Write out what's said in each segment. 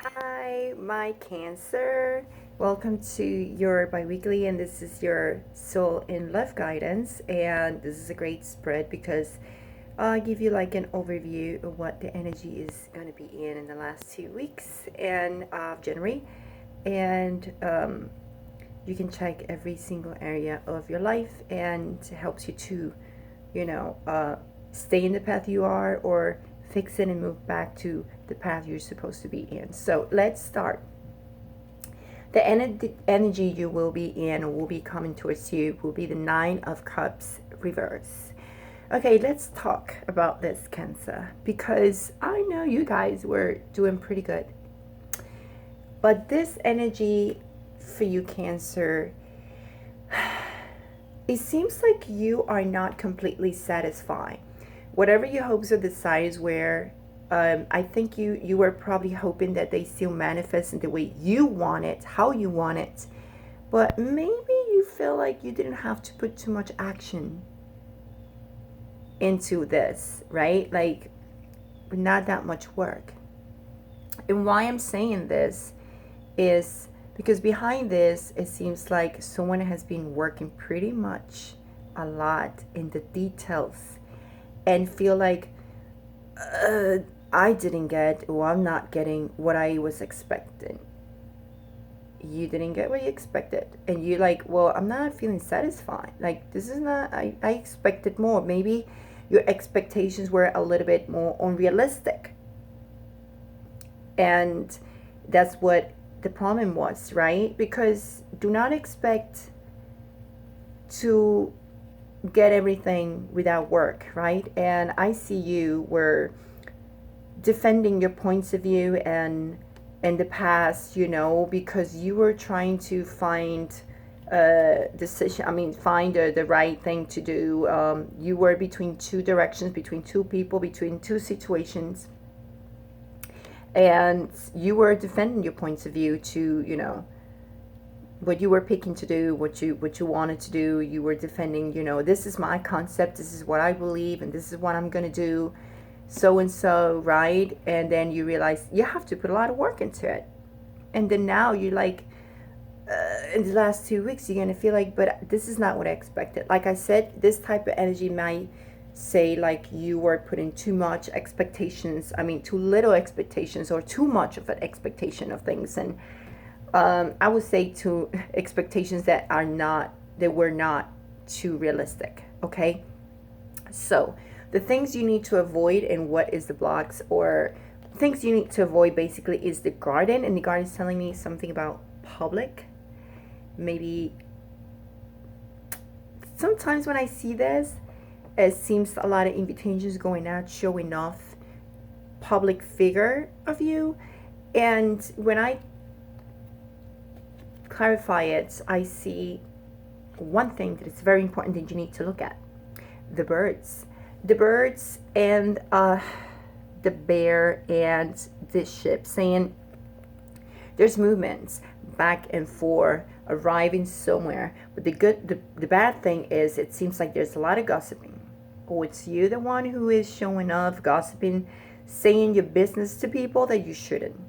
Hi, my Cancer. Welcome to your biweekly, and this is your soul in love guidance. And this is a great spread because I'll give you like an overview of what the energy is going to be in the last 2 weeks and of January. And you can check every single area of your life, and it helps you to, you know, uh, stay in the path you are or fix it and move back to the path you're supposed to be in. So let's start. The energy you will be in or will be coming towards you will be the Nine of Cups reverse. Okay, let's talk about this, Cancer, because I know you guys were doing pretty good. But this energy for you, Cancer, it seems like you are not completely satisfied. Whatever your hopes or desires were, I think you were probably hoping that they still manifest in the way you want it, how you want it. But maybe you feel like you didn't have to put too much action into this, right? Like, not that much work. And why I'm saying this is because behind this, it seems like someone has been working pretty much a lot in the details and feel like uh, I didn't get, or I'm not getting what I was expecting. You didn't get what you expected. And you're like, well, I'm not feeling satisfied. Like, this is not, I expected more. Maybe your expectations were a little bit more unrealistic. And that's what the problem was, right? Because do not expect to get everything without work, right? And I see you were defending your points of view and in the past, because you were trying to find a decision. I mean, find the right thing to do. You were between two directions, between two people, between two situations, and you were defending your points of view to, what you were picking to do, what you wanted to do. You were defending, this is my concept, this is what I believe, and this is what I'm gonna do, so and so, right? And then you realize you have to put a lot of work into it. And then now you're like, in the last 2 weeks, you're gonna feel like, but this is not what I expected. Like I said, this type of energy might say like you were putting too much expectations. I mean, too little expectations, or too much of an expectation of things. And I would say to expectations that were not too realistic. Okay, so the things you need to avoid, and what is the blocks or things you need to avoid basically is the garden. And the garden is telling me something about public. Maybe sometimes when I see this, it seems a lot of invitations going out showing off public figure of you. And when I clarify it, I see one thing that is very important that you need to look at: the birds. The birds and the bear and the ship, saying there's movements back and forth, arriving somewhere. But the bad thing is, it seems like there's a lot of gossiping. Oh, it's you, the one who is showing off, gossiping, saying your business to people that you shouldn't.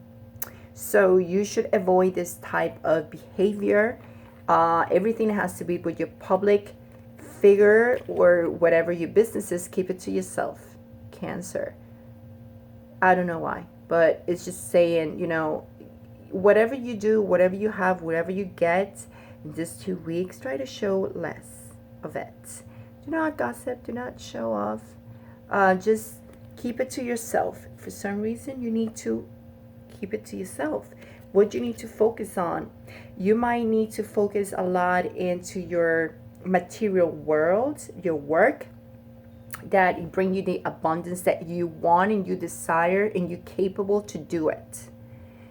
So you should avoid this type of behavior. Everything has to be with your public figure or whatever your business is. Keep it to yourself, Cancer. I don't know why, but it's just saying, whatever you do, whatever you have, whatever you get in these 2 weeks, try to show less of it. Do not gossip, do not show off. Just keep it to yourself. For some reason, you need to keep it to yourself. What you need to focus on, you might need to focus a lot into your material world, your work, that bring you the abundance that you want and you desire, and you're capable to do it.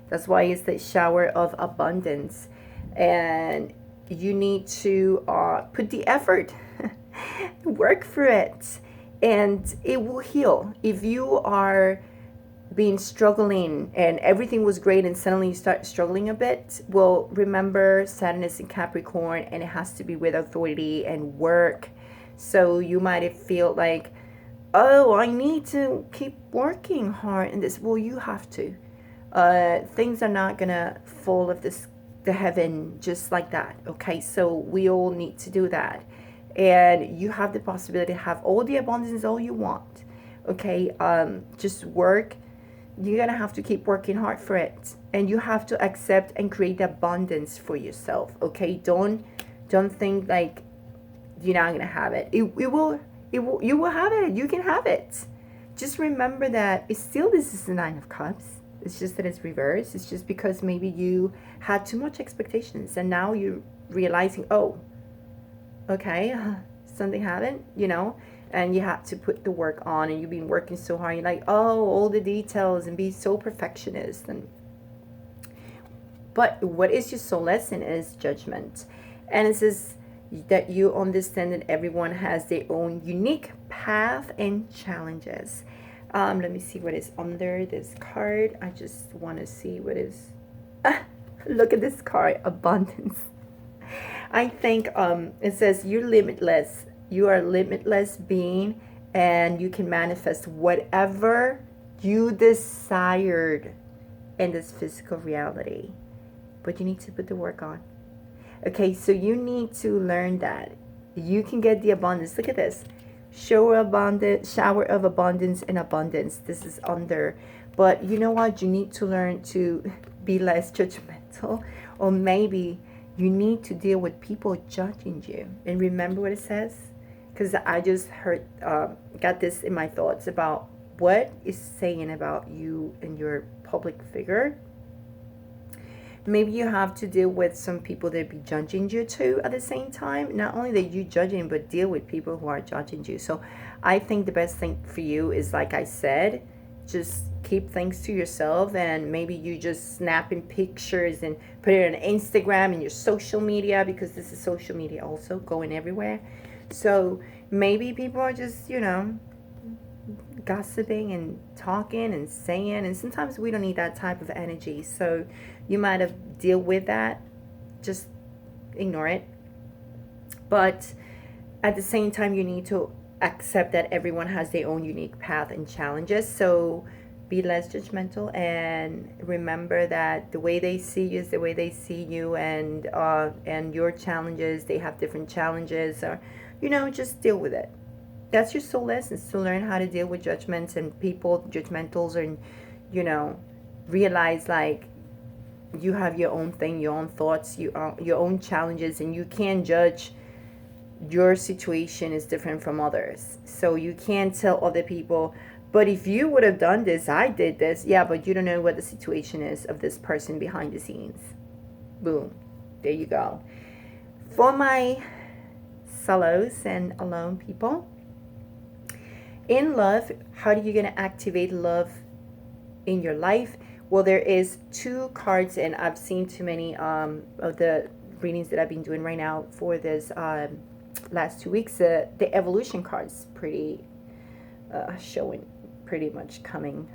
That's why it's the shower of abundance. And you need to put the effort, work for it, and it will heal. If you are being struggling and everything was great and suddenly you start struggling a bit, well, remember Saturn is in Capricorn and it has to be with authority and work. So you might feel like, oh, I need to keep working hard in this. Well, you have to. Things are not gonna fall of the heaven just like that. Okay, so we all need to do that, and you have the possibility to have all the abundance all you want. Okay, just work. You're gonna have to keep working hard for it, and you have to accept and create abundance for yourself. Okay, don't think like you're not gonna have it. It will you will have it. You can have it. Just remember that it's still, this is the Nine of Cups. It's just that it's reversed. It's just because maybe you had too much expectations, and now you're realizing, oh, okay, something happened, and you have to put the work on, and you've been working so hard. You're like, oh, all the details, and be so perfectionist. And but what is your soul lesson is judgment, and it says that you understand that everyone has their own unique path and challenges. Let me see what is under this card. I just want to see what is. Look at this card, abundance. I think it says you're limitless. You are a limitless being, and you can manifest whatever you desired in this physical reality. But you need to put the work on. Okay, so you need to learn that you can get the abundance. Look at this. Shower of abundance and abundance. This is under. But you know what? You need to learn to be less judgmental, or maybe you need to deal with people judging you. And remember what it says? Because I just got this in my thoughts about what is saying about you and your public figure. Maybe you have to deal with some people that be judging you too at the same time. Not only that you judging, but deal with people who are judging you. So I think the best thing for you is, like I said, just keep things to yourself, and maybe you just snapping pictures and put it on Instagram and your social media, because this is social media also going everywhere. So maybe people are just, gossiping and talking and saying, and sometimes we don't need that type of energy. So you might have deal with that, just ignore it. But at the same time, you need to accept that everyone has their own unique path and challenges. So be less judgmental, and remember that the way they see you is the way they see you, and your challenges, they have different challenges, or just deal with it. That's your soul lessons, to learn how to deal with judgments and people judgmentals, and realize like you have your own thing, your own thoughts, your own challenges, and you can't judge. Your situation is different from others, so you can't tell other people, but if you would have done this, I did this. Yeah, but you don't know what the situation is of this person behind the scenes. Boom, there you go. For my solos and alone people, in love, how are you going to activate love in your life? Well, there is 2 cards, and I've seen too many of the readings that I've been doing right now for this last 2 weeks. The evolution cards pretty showing pretty much coming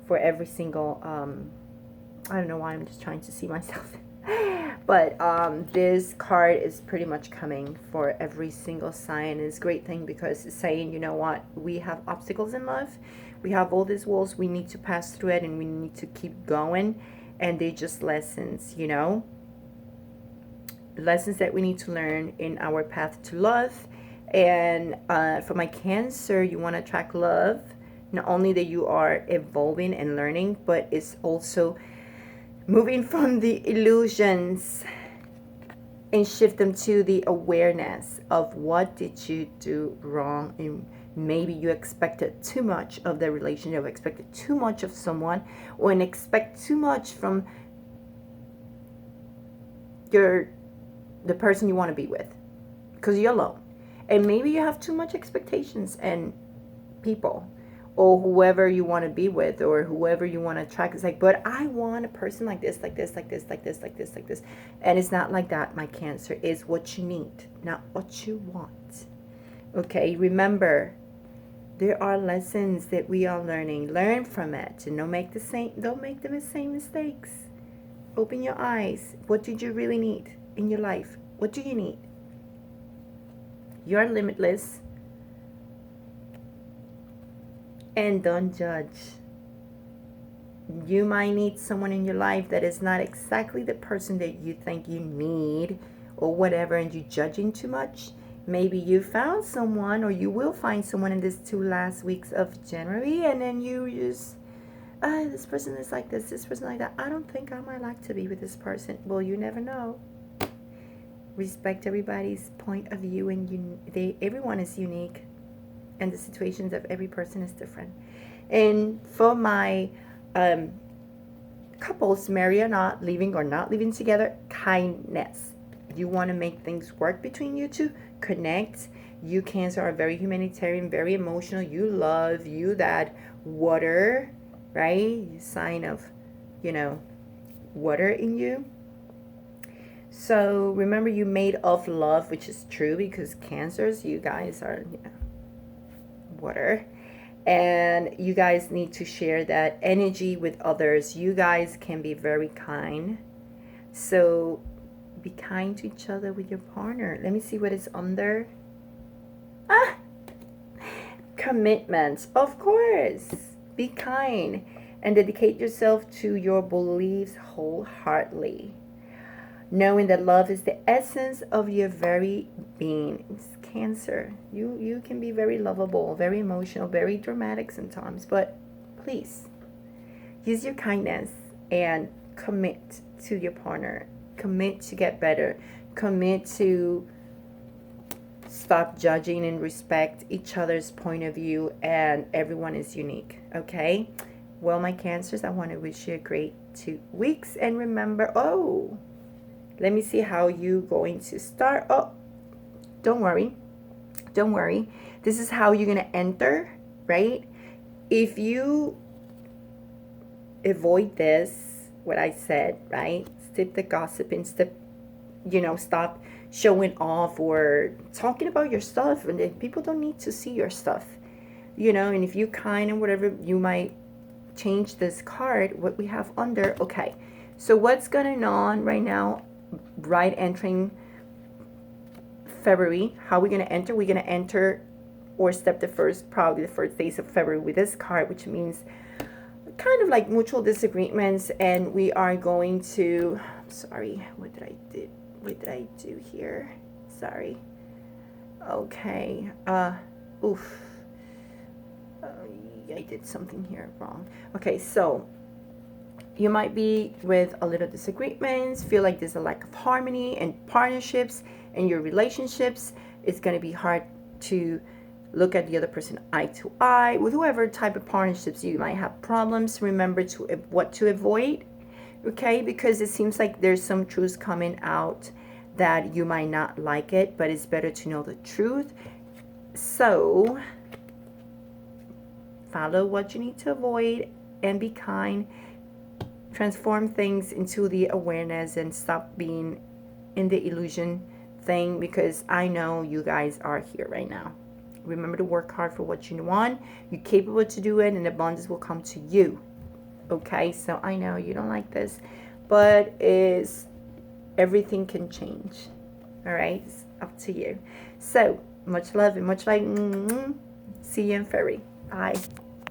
for every single I don't know why I'm just trying to see myself. But this card is pretty much coming for every single sign. It's a great thing, because it's saying, you know what, we have obstacles in life, we have all these walls, we need to pass through it, and we need to keep going, and they're just lessons, lessons that we need to learn in our path to love. And for my Cancer, you want to attract love, not only that you are evolving and learning, but it's also moving from the illusions and shift them to the awareness of what did you do wrong. And maybe you expected too much of the relationship, expected too much of someone, or expect too much from the person you want to be with, because you're alone. And maybe you have too much expectations and people, or whoever you want to be with, or whoever you want to attract. It's like, but I want a person like this, like this, like this, like this, like this, like this. And it's not like that, my Cancer. Is what you need, not what you want. Okay, remember, there are lessons that we are learning. Learn from it, and don't make the same mistakes. Open your eyes. What did you really need in your life? What do you need? You're limitless. And don't judge. You might need someone in your life that is not exactly the person that you think you need or whatever, and you're judging too much. Maybe you found someone, or you will find someone in these 2 last weeks of January, and then you just, this person is like this person like that. I don't think I might like to be with this person. Well, you never know. Respect everybody's point of view, and everyone is unique, and the situations of every person is different. And for my couples, marry or not, living or not living together, kindness. You want to make things work between you two, connect. You Cancer are very humanitarian, very emotional. You love, you that water, right? Sign of, water in you. So remember, you made of love, which is true, because Cancers, you guys are water. And you guys need to share that energy with others. You guys can be very kind. So be kind to each other with your partner. Let me see what is under. Commitment. Of course. Be kind and dedicate yourself to your beliefs wholeheartedly, knowing that love is the essence of your very being. It's Cancer. You can be very lovable, very emotional, very dramatic sometimes, but please use your kindness and commit to your partner. Commit to get better. Commit to stop judging and respect each other's point of view, and everyone is unique, okay? Well, my Cancers, I want to wish you a great 2 weeks, and remember, let me see how you going to start. Don't worry. This is how you're going to enter, right? If you avoid this, what I said, right? Stop the gossiping, stop showing off or talking about your stuff. And people don't need to see your stuff, and if you kind and whatever, you might change this card, what we have under. Okay, so what's going on right now, right entering February? How are we going to enter? We're going to enter or step probably the first days of February with this card, which means kind of like mutual disagreements. And we are going to, sorry, what did I do here? Sorry. Okay. I did something here wrong. Okay, so you might be with a little disagreements, feel like there's a lack of harmony and partnerships in your relationships. It's going to be hard to look at the other person eye to eye. With whoever type of partnerships you might have problems, remember what to avoid, okay? Because it seems like there's some truths coming out that you might not like it, but it's better to know the truth. So follow what you need to avoid and be kind. Transform things into the awareness and stop being in the illusion thing, because I know you guys are here right now. Remember to work hard for what you want. You're capable to do it, and abundance will come to you. Okay, so I know you don't like this, but everything can change. All right, it's up to you. So much love and much light. See you in February. Bye.